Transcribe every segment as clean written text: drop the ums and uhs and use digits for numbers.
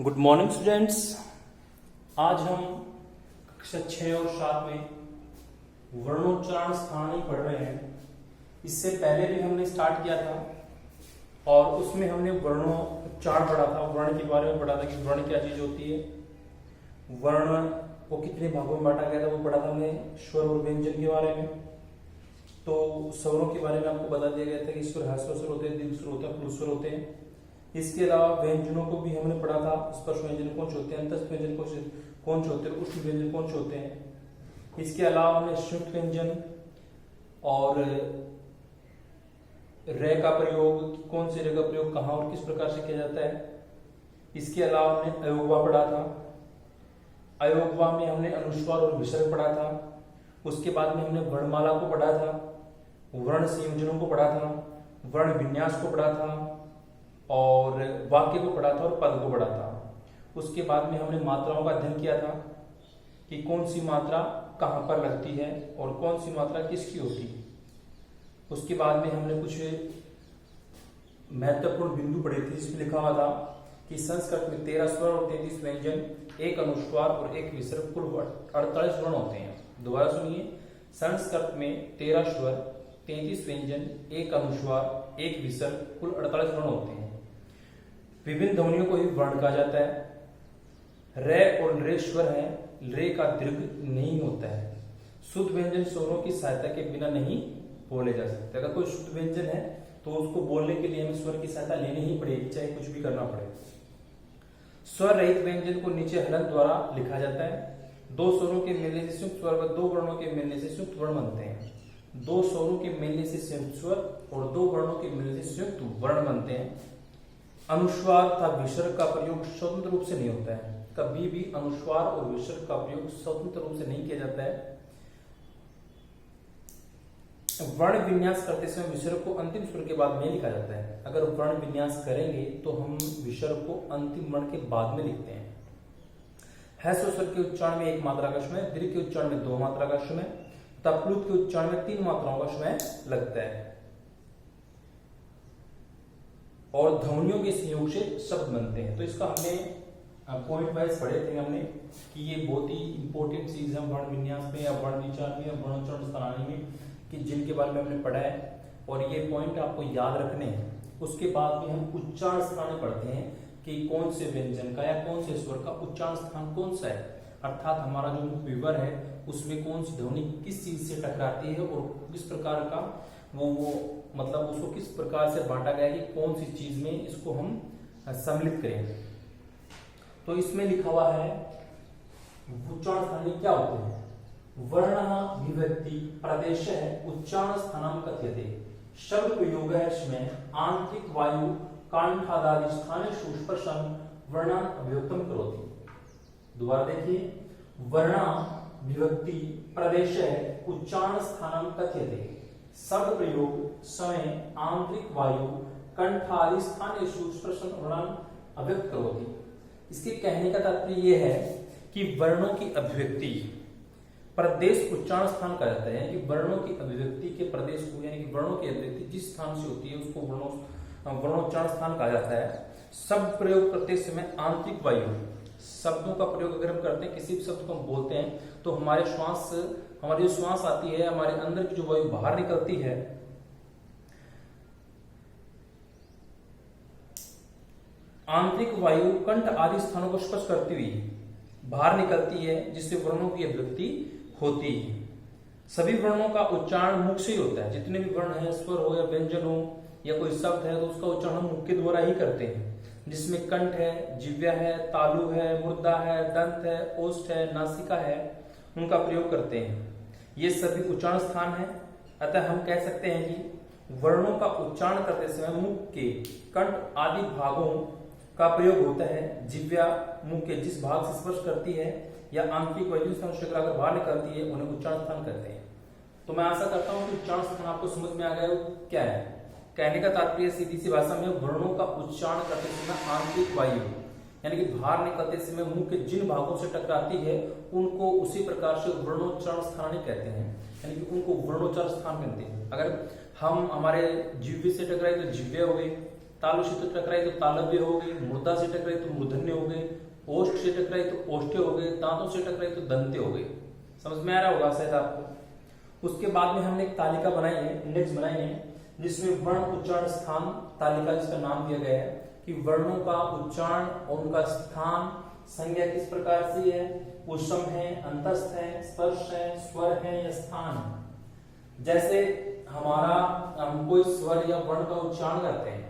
Good morning students. आज हम कक्षा 6 और 7 में वर्णोच्चारण स्थानी पढ़ रहे हैं। इससे पहले भी हमने स्टार्ट किया था और उसमें हमने वर्णोच्चारण पढ़ा था, वर्ण के बारे में पढ़ा था कि वर्ण क्या चीज होती है, वर्ण को कितने भागों में बांटा गया था वो पढ़ा था हमने, स्वर और व्यंजन के बारे में। तो स्वरों के बारे में आपको बता दिया गया था कि स्वर ह्रस्व स्वर होते हैं, दीर्घ स्वर होता है, प्लुत स्वर होते हैं। इसके अलावा व्यंजनों को भी हमने पढ़ा था, स्पर्श व्यंजन कौन से होते हैं, अंतस्थ व्यंजन कौन से होते हैं, उष्ण व्यंजन कौन से होते हैं। इसके अलावा हमने संयुक्त व्यंजन और रे का प्रयोग, कौन से रे का प्रयोग कहाँ और किस प्रकार से किया जाता है। इसके अलावा हमने अयोगवा पढ़ा था। अयोगवा में हमने अनुस्वार और विसर्ग पढ़ा था। उसके बाद में हमने वर्णमाला को पढ़ा था, वर्ण संयोजनों को पढ़ा था, वर्ण विन्यास को पढ़ा था और वाक्य को पढ़ा था और पद को पढ़ा था। उसके बाद में हमने मात्राओं का अध्ययन किया था कि कौन सी मात्रा कहाँ पर लगती है और कौन सी मात्रा किसकी होती है। उसके बाद में हमने कुछ महत्वपूर्ण बिंदु पढ़े थे जिसमें लिखा हुआ था कि संस्कृत में 13 स्वर और 33 व्यंजन, एक अनुस्वार और एक विसर्ग, कुल 48 वर्ण होते हैं। दोबारा सुनिए, संस्कृत में 13 स्वर, 33 व्यंजन, एक अनुस्वार, एक विसर्ग, कुल 48 वर्ण होते हैं। विभिन्न ध्वनियों को ही वर्ण कहा जाता है। रे और रे स्वर है, रे का दीर्घ नहीं होता है। शुद्ध व्यंजन स्वरों की सहायता के बिना नहीं बोले जा सकते। अगर कोई शुद्ध व्यंजन है तो उसको बोलने के लिए हमें स्वर की सहायता लेनी ही पड़ेगी, चाहे कुछ भी करना पड़े। स्वर रहित व्यंजन को नीचे हलन द्वारा लिखा जाता है। दो स्वरों के मिलने से संयुक्त स्वर व दो वर्णों के मिलने से संयुक्त वर्ण बनते हैं। दो स्वरों के मिलने से संयुक्त स्वर और दो वर्णों के मिलने से संयुक्त वर्ण बनते हैं। अनुस्वार तथा विसर्ग का प्रयोग स्वतंत्र रूप से नहीं होता है। कभी भी अनुस्वार और विसर्ग का प्रयोग स्वतंत्र रूप से नहीं किया जाता है। वर्ण विन्यास करते समय विसर्ग को अंतिम स्वर के बाद में लिखा जाता है। अगर वर्ण विन्यास करेंगे तो हम विसर्ग को अंतिम वर्ण के बाद में लिखते हैं। ह्रस्व स्वर के उच्चारण में एक मात्रा का समय, दीर्घ के उच्चारण में 2 मात्रा का समय तथा प्लुत के उच्चारण में 3 मात्राओं का समय लगता है। और ध्वनियों के संयोग से शब्द बनते हैं। तो इसका हमने पॉइंट वाइज पढ़े थे हमने कि ये बहुत ही इंपॉर्टेंट चीज है वर्ण विन्यास में या वर्ण विचार में या वर्णोच्चारण स्थानी में, कि जिनके बारे में हमने पढ़ा है और ये पॉइंट आपको याद रखने हैं। उसके बाद में हम उच्चारण स्थान पढ़ते हैं कि कौन से व्यंजन का या कौन से स्वर का उच्चारण स्थान कौन सा है, अर्थात हमारा जो विवर है उसमें कौन सी ध्वनि किस चीज से टकराती है और किस प्रकार का वो मतलब उसको किस प्रकार से बांटा गया है कि कौन सी चीज में इसको हम सम्मिलित करें। तो इसमें लिखा हुआ है उच्चारण स्थान क्या होते हैं। वर्ण विभक्ति प्रदेश उच्चारण स्थानम कथ्यते। शब्द प्रयोग में आंतरिक वायु कांठादादि स्थानेषु स्पर्शं वर्णान् अभिव्यक्तं करोति। दोबारा देखिए, वर्ण विभक्ति प्रदेश उच्चारण स्थानम कथ्यते। शब्द प्रयोग समय आंतरिक वायु कंठादि स्थानेषु स्पर्शं वर्णान् अभिव्यक्त करोति। इसके कहने का तात्पर्य यह है कि वर्णों की अभिव्यक्ति प्रदेश उच्चारण स्थान कहा जाता है। कि वर्णों की अभिव्यक्ति के प्रदेश को यानी कि वर्णों की अभिव्यक्ति जिस स्थान से होती है उसको वर्णोच्चारण स्थान कहा जाता है। शब्द प्रयोग करते समय आंतरिक वायु, शब्दों का प्रयोग अगर हम करते हैं, किसी भी शब्द को हम बोलते हैं तो हमारी जो श्वास आती है, हमारे अंदर की जो वायु बाहर निकलती है, आंतरिक वायु कंठ आदि स्थानों को स्पर्श करती हुई बाहर निकलती है, जिससे वर्णों की अभिव्यक्ति होती है। सभी वर्णों का उच्चारण मुख से ही होता है। जितने भी वर्ण है, स्वर हो या व्यंजन हो या कोई शब्द है, तो उसका उच्चारण हम मुख के द्वारा ही करते हैं। जिसमें कंठ है, जिह्वा है, तालु है, मुर्दा है, दंत है, ओष्ठ है, नासिका है, उनका प्रयोग करते हैं। ये सभी उच्चारण स्थान है। अतः हम कह सकते हैं कि वर्णों का उच्चारण करते समय मुख के कंठ आदि भागों का प्रयोग होता है। जिह्वा मुख के जिस भाग से स्पर्श करती है या आंतरिक वायु स्थान अगर बाहर निकलती है उन्हें उच्चारण स्थान कहते हैं। तो मैं आशा करता हूं कि उच्चारण स्थान आपको समझ में आ गया क्या है। कहने का तात्पर्य सीधी सी भाषा में वर्णों का उच्चारण करते समय आंतरिक वायु यानी कि बाहर निकलते समय मुंह के जिन भागों से टकराती है उनको उसी प्रकार से वर्णोच्चारण स्थान कहते हैं, यानी कि उनको वर्णोच्चारण स्थान कहते हैं। अगर हम हमारे जिह्वे से टकराए तो जिह्वे हो गए, तालु से तो टकराई तो तालव्य हो गई, मूर्धा से टकराई तो मूर्धन्य हो गए, ओष्ठ से टकराई तो ओष्ठ्य हो गए, दांतों से टकराई तो दंत्य हो गए। समझ में आ रहा होगा शायद आपको। उसके बाद में हमने एक तालिका बनाई है, इंडेक्स बनाई है, जिसमें वर्ण उच्चारण स्थान तालिका, जिसका नाम दिया गया है कि वर्णों का उच्चारण और उनका स्थान संज्ञा किस प्रकार से है, उष्म है, अंतस्थ है, स्पर्श है, स्वर है या स्थान है। जैसे हम कोई स्वर या वर्ण का उच्चारण करते हैं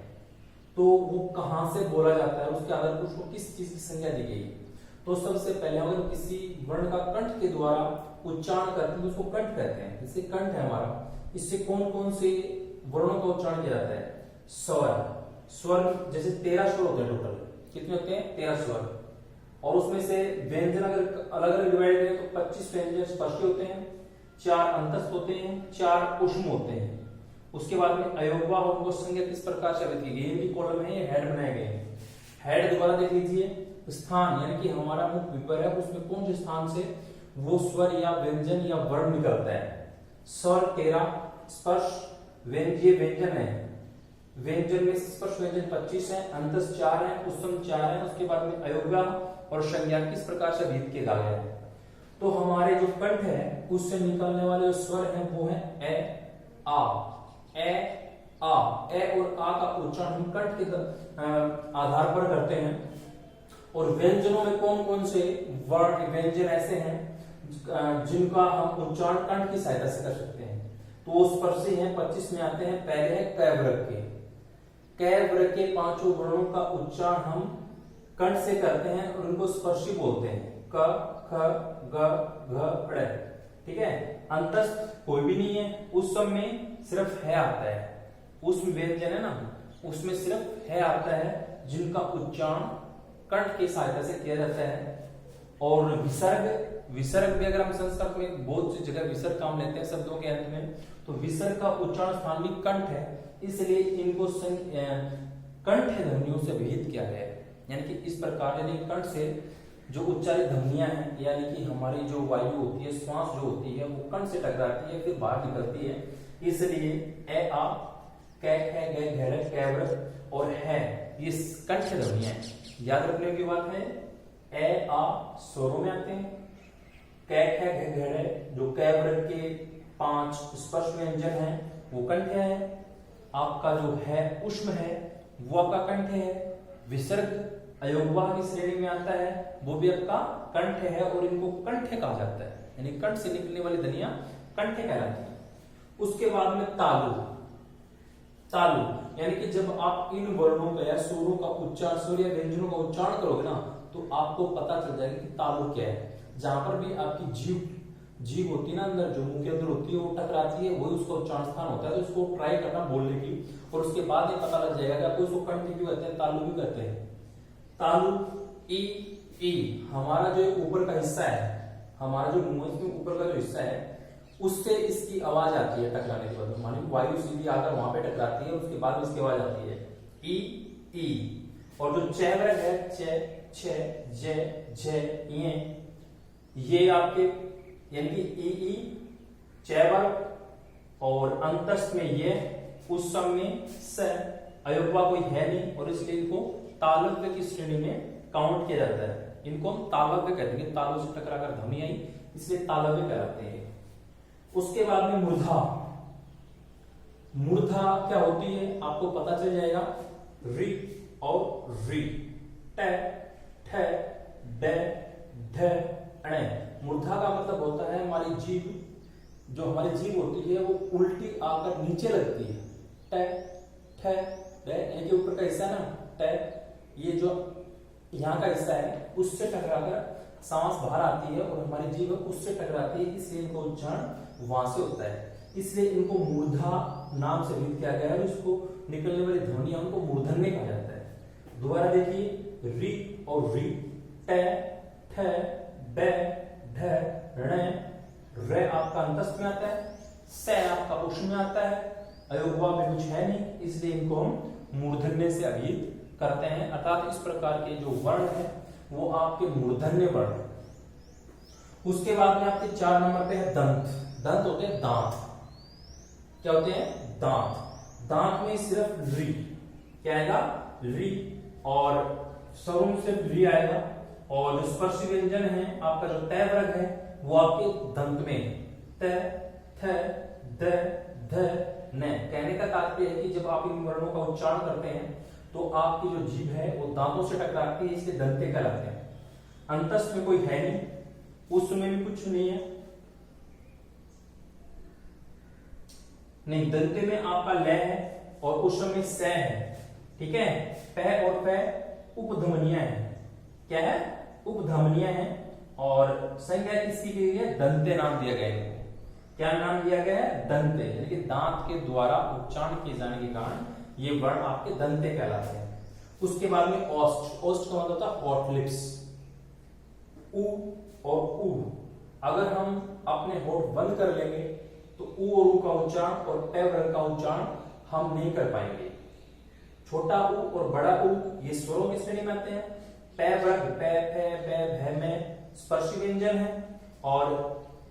तो वो कहां से बोला जाता है, उसके आधार पर उसको किस चीज की संज्ञा दी गई है। तो सबसे पहले अगर किसी वर्ण का कंठ के द्वारा उच्चारण करते हैं तो उसको कंठ कहते हैं। जैसे कंठ है हमारा, इससे कौन कौन से वर्णों का उच्चारण किया जाता है? स्वर जैसे 13 स्वर होते हैं टोटल। कितने होते हैं? 13 स्वर। और उसमें से व्यंजन अगर अलग अलग डिवाइड करें तो 25 व्यंजन स्पष्ट होते हैं, 4 अंतस्थ होते हैं, 4 उष्म होते हैं। उसके बाद में अयोगवा और उनको संज्ञा किस प्रकार से व्यक्त की गई है? इनकी कॉलम है, ये हेड बनाए गए हैं। हेड दोबारा देख लीजिए, स्थान यानी कि हमारा मुख विपर है, उसमें कौन से स्थान से वो स्वर या व्यंजन या वर्ण निकलता है। स्वर 13, स्पर्श व्यंजन है, व्यंजन में स्पर्श व्यंजन 25 है, अंतस्थ 4 है, उष्म 4 है। उसके बाद में अयोगवा और संज्ञा किस प्रकार से भेद किया गया है। तो हमारे जो कंठ है उससे निकलने वाले स्वर हैं वो है ए, आ, ए, आ, ए और आ का उच्चारण हम कंठ के आधार पर करते हैं। और व्यंजनों में कौन कौन से वर्ण व्यंजन ऐसे हैं जिनका हम उच्चारण कंठ की सहायता से कर सकते हैं? तो वो स्पर्शी हैं, 25 में आते हैं। पहले है कै वर्ग के, कै वर्ग के 5 वर्णों का उच्चारण हम कंठ से करते हैं और उनको स्पर्शी बोलते हैं। क, ख, ग, घ, ड़। ठीक है। अंतस्थ कोई भी नहीं है, उस सब में सिर्फ है आता है। उसमें व्यंजन है ना, उसमें सिर्फ है आता है जिनका उच्चारण कंठ की सहायता से किया जाता है। और विसर्ग भी अगर हम संस्कृत में बहुत सी जगह विसर्ग काम लेते हैं शब्दों के अंत में, तो विसर्ग का उच्चारण स्थान भी कंठ है, इसलिए इनको कंठ ध्वनियों से विहित किया गया है। यानी कि इस प्रकार यदि कंठ से जो उच्चारित ध्वनियां हैं, यानी कि हमारी जो वायु होती है, श्वास जो होती है, वो कंठ से टकराती है फिर बाहर निकलती है। इसलिए ए, आ, कै, खे, गे, घेरे, कैवर और है, ये कंठ ध्वनियां हैं। याद रखने की बात है, ए, आ स्वरों में आते हैं, कै, खे, गे, घेरे जो कै वर्ग के 5 स्पर्श व्यंजन हैं वो कंठ है। आपका जो है उष्म है वो आपका कंठ है। विसर्ग अयोगवा की श्रेणी में आता है, वो भी आपका कंठ है और इनको कंठ कहा जाता है, यानी कंठ से निकलने वाली ध्वनियां कंठ कहलाती हैं। उसके बाद में तालु यानी कि जब आप इन वर्णों का या स्वरों का उच्चारण, स्वर या व्यंजनों का उच्चारण करोगे ना तो आपको पता चल जाएगा कि तालु क्या है। जहां पर भी आपकी जीभ होती है ना अंदर, जो मुंह के अंदर होती है, वो टकराती है, वही उसका उच्चारण स्थान होता है। तो उसको ट्राई करना बोलने की, और उसके बाद ये पता लग जाएगा कि आपको उसको कंठ क्यों कहते हैं, तालु भी कहते हैं। तालु, ई हमारा जो ऊपर का हिस्सा है, हमारा जो मुंह के ऊपर का जो हिस्सा है, उससे इसकी आवाज आती है टकराने के बाद, मानी वायु सीधी आकर वहां पे टकराती है, उसके बाद इसकी आवाज आती है ई। और जो च वर्ग है, छ, जे, ये आपके यानी कि ई च वर्ग, और अंतस्थ में ये, उस सब में स, अयोगवा कोई है नहीं, और इसलिए इनको तालव्य की श्रेणी में काउंट किया जाता है। इनको हम तालव्य कहते हैं, तालु से टकराकर ध्वनि आई इसलिए तालव्य कहलाते हैं। उसके बाद में मूर्धा क्या होती है आपको पता चल जाएगा, री और री, ट, ठ, ड, ढ, ण। मूर्धा का मतलब होता है हमारी जीभ, जो हमारी जीभ होती है वो उल्टी आकर नीचे लगती है। ट, ठ, ड, यानी कि ऊपर का हिस्सा है ना, ट, ये जो यहाँ का हिस्सा है उससे टकराकर सांस बाहर आती है और हमारी जीभ उससे टकराती है, इसलिए इनको उच्चारण वहां से होता है। इसलिए इनको मूर्धा नाम से भेद किया गया है। इसको निकलने वाली ध्वनियां उनको मूर्धन्य कहा जाता है। दोबारा देखिए, री और री, ट, ठ, ड, ढ, ण, र आपका अंतस्थ में आता है, स आपका उष्म में आता है, अयोगवा में कुछ है नहीं, इसलिए इनको हम मूर्धन्य से अभिहित करते हैं। अर्थात इस प्रकार के जो वर्ण है वो आपके मूर्धन्य वर्ण है। उसके बाद में आपके 4 नंबर पे है दंत। दंत होते हैं दांत। क्या होते हैं? दांत। दांत में सिर्फ री, क्या आएगा, री, और स्वरों में सिर्फ री आएगा। और जो स्पर्श व्यंजन है आपका जो तय वर्ग है वो आपके दंत में है, त, थ, द, ध, न। कहने का तात्पर्य है कि जब आप इन वर्णों का उच्चारण करते हैं तो आपकी जो जीभ है वो दांतों से टकराती है, इसलिए दंते कहलाते हैं। अंतस्थ में कोई है नहीं, उस में भी कुछ नहीं है, नहीं, दंते में आपका ल है और उस में स है, ठीक है। प और फ उपधमनियां है, क्या है, उपधमनियां है। और संज्ञा किसकी गई है, दंते नाम दिया गया है। क्या नाम दिया गया है, दंते, यानी कि दांत के द्वारा उच्चारण किए जाने के कारण ये वर्ण आपके दंते कहलाते हैं। उसके बाद में ओष्ठ, ओष्ठ का मतलब होता है हॉट लिप्स, उ और उ। अगर हम अपने होठ बंद कर लेंगे तो उ और उ का उच्चारण और प वर्ग का उच्चारण हम नहीं कर पाएंगे। छोटा उ और बड़ा उ ये स्वरों की श्रेणी में आते हैं। प वर्ग प, फ, ब, भ में स्पर्श व्यंजन है और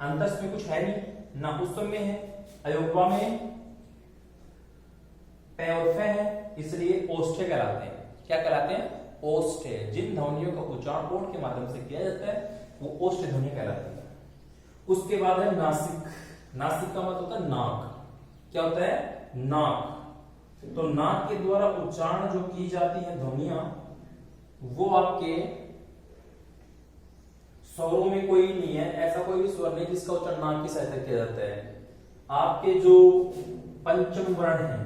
अंतस्थ में कुछ है नहीं, ना पुस्तक में है। अयोगवा में प और फ है, इसलिए ओष्ठ्य कहलाते हैं। क्या कहलाते हैं, ओष्ठ्य। जिन ध्वनियों का उच्चारण ओठ के माध्यम से किया जाता है वो ओष्ठ्य ध्वनि कहलाती है। उसके बाद है नासिक। नासिक का मतलब होता है नाक। क्या होता है, नाक। तो नाक के द्वारा उच्चारण जो की जाती है ध्वनियां वो आपके स्वरों में कोई नहीं है, ऐसा कोई भी स्वर नहीं जिसका उच्चारण नाक की सहायता किया जाता है। आपके जो पंचम वर्ण है,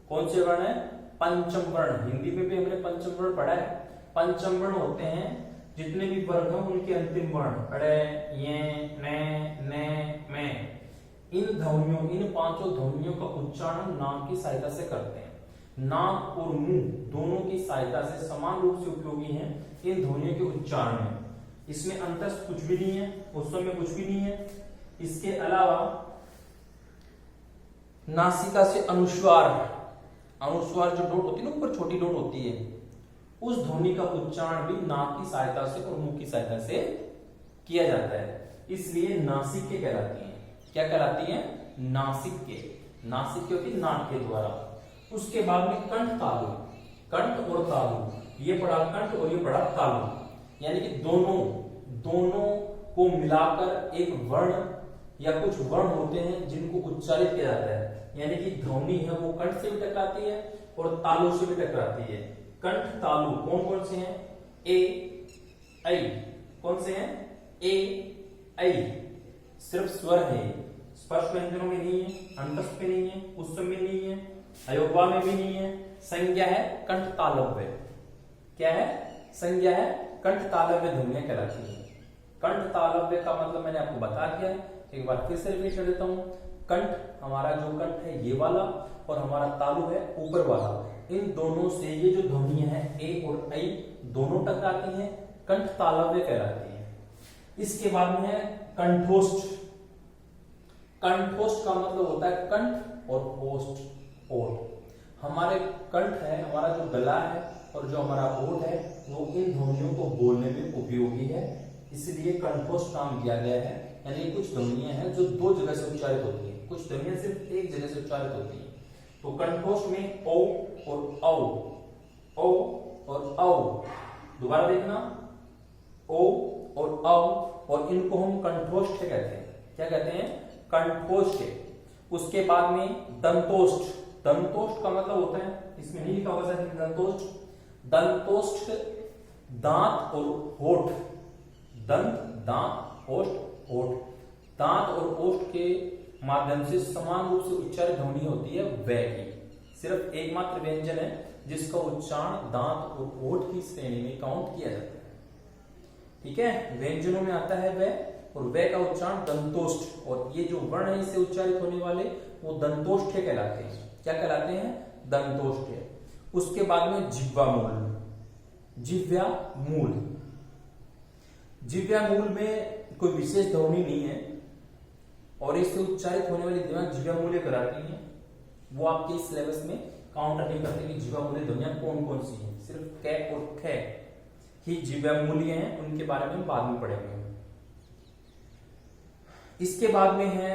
कौन से वर्ण है, पंचम वर्ण। हिंदी में भी हमने पंचम वर्ण पढ़ा है। पंचम वर्ण होते हैं जितने भी वर्ण हैं उनके अंतिम वर्ण, अड़े, ये, ने, में। इन ध्वनियों, इन पांचों ध्वनियों का उच्चारण नाक की सहायता से करते हैं। नाक और मुंह दोनों की सहायता से समान रूप से उपयोगी हैं इन ध्वनियों के उच्चारण में। इसमें अंतस्थ कुछ भी नहीं है, उत्सव में कुछ भी नहीं है। इसके अलावा नासिका से अनुस्वार, अनुस्वार जो डोट होती है ना, ऊपर छोटी डोट होती है, उस ध्वनि का उच्चारण भी नाक की सहायता से और मुंह की सहायता से किया जाता है, इसलिए नासिक के कहलाती है। क्या कहलाती है, नासिक के। नासिक के होती है नाक के द्वारा। उसके बाद में कंठ तालु, कंठ और तालु, ये पढ़ा कंठ और ये पढ़ा तालु, यानी कि दोनों को मिलाकर एक वर्ण या कुछ वर्ण होते हैं जिनको उच्चारित किया जाता है। यानी कि ध्वनि है वो कंठ से भी टकराती है और तालु से भी टकराती है। कंठ तालु कौन कौन से हैं, ए, ऐ। कौन से हैं, ए, ऐ। सिर्फ स्वर है, स्पर्श व्यंजनों में नहीं है, अंतस्थ में नहीं है, उत्सव में नहीं है, अयोगवा में भी नहीं है। संज्ञा है कंठ तालव्य। क्या है, संज्ञा है कंठ तालव्य ध्वनियां कहलाती है। कंठ तालव्य का मतलब मैंने आपको बता दिया है, एक बार फिर से रिपीट कर देता हूं। कंठ, हमारा जो कंठ है ये वाला और हमारा तालु है ऊपर वाला, इन दोनों से ये जो ध्वनियां हैं ए और ऐ दोनों टकराती हैं, कंठ तालव्य कहलाती है। इसके बाद में है कंठोष्ठ। कंठोष्ठ का मतलब होता है कंठ और ओष्ठ, ओठ। हमारे कंठ है, हमारा जो गला है और जो हमारा ओठ है वो इन ध्वनियों को बोलने में उपयोगी है, इसलिए कंठोष्ठ नाम दिया गया है। यानी कुछ ध्वनियां हैं जो दो जगह से उच्चारित होती है, कुछ ध्वनियां सिर्फ एक जगह से उच्चारित होती है। तो कंठोष्ठ में ओ और औ, ओ और औ, दोबारा देखना, ओ और औ, और इनको हम कंठोष्ठ कहते हैं। क्या कहते हैं, कंठोष्ठ। उसके बाद में दंतोष्ठ। दंतोष्ठ का मतलब होता है, इसमें नहीं लिखा होगा सर दंतोष्ठ। दंतोष्ठ दांत और होठ, दंत, दांत, ओष्ठ, होठ। दांत और ओष्ठ के माध्यम से समान रूप से उच्चारित ध्वनि होती है वे की। सिर्फ एकमात्र व्यंजन है जिसका उच्चारण दांत और ओठ की श्रेणी में काउंट किया जाता है। ठीक है, व्यंजनों में आता है वे, और वे का उच्चारण दंतोष्ठ, और ये जो वर्ण है इससे उच्चारित होने वाले वो दंतोष्ठ कहलाते हैं। क्या कहलाते हैं, दंतोष्ठ। उसके बाद में जिह्वा मूल। जिह्वा मूल, जिह्वा मूल में कोई विशेष ध्वनि नहीं है और इससे उच्चारित होने वाली ध्वनियां जिह्वा मूल्य कराती हैं। वो आपके सिलेबस में काउंट नहीं करते कि जिह्वा मूल्य ध्वनियां कौन कौन सी हैं, सिर्फ कै और ख ही जिह्वा मूल्य हैं, उनके बारे में बाद में पढ़ेंगे। इसके बाद में है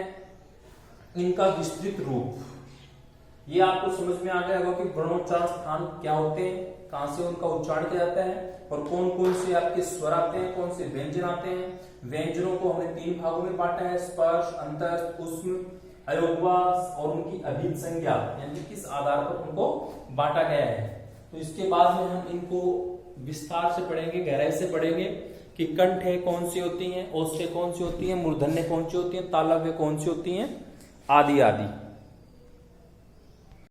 इनका विस्तृत रूप। ये आपको समझ में आ गया होगा कि वर्णोच्चारण स्थान क्या होते हैं, कहां से उनका उच्चारण किया जाता है और कौन कौन से आपके स्वर आते हैं, कौन से व्यंजन आते हैं। व्यंजनों को हमने 3 भागों में बांटा है, स्पर्श, अंतस्थ, ऊष्म, अयोगवास और उनकी अभिध संज्ञा, यानी किस आधार पर उनको बांटा गया है। तो इसके बाद में हम इनको विस्तार से पढ़ेंगे, गहराई से पढ़ेंगे कि कंठ है कौन सी होती हैं, ओष्ठ्य कौन सी होती हैं, मूर्धन्य कौन सी होती हैं, तालव्य कौन सी होती हैं, आदि आदि।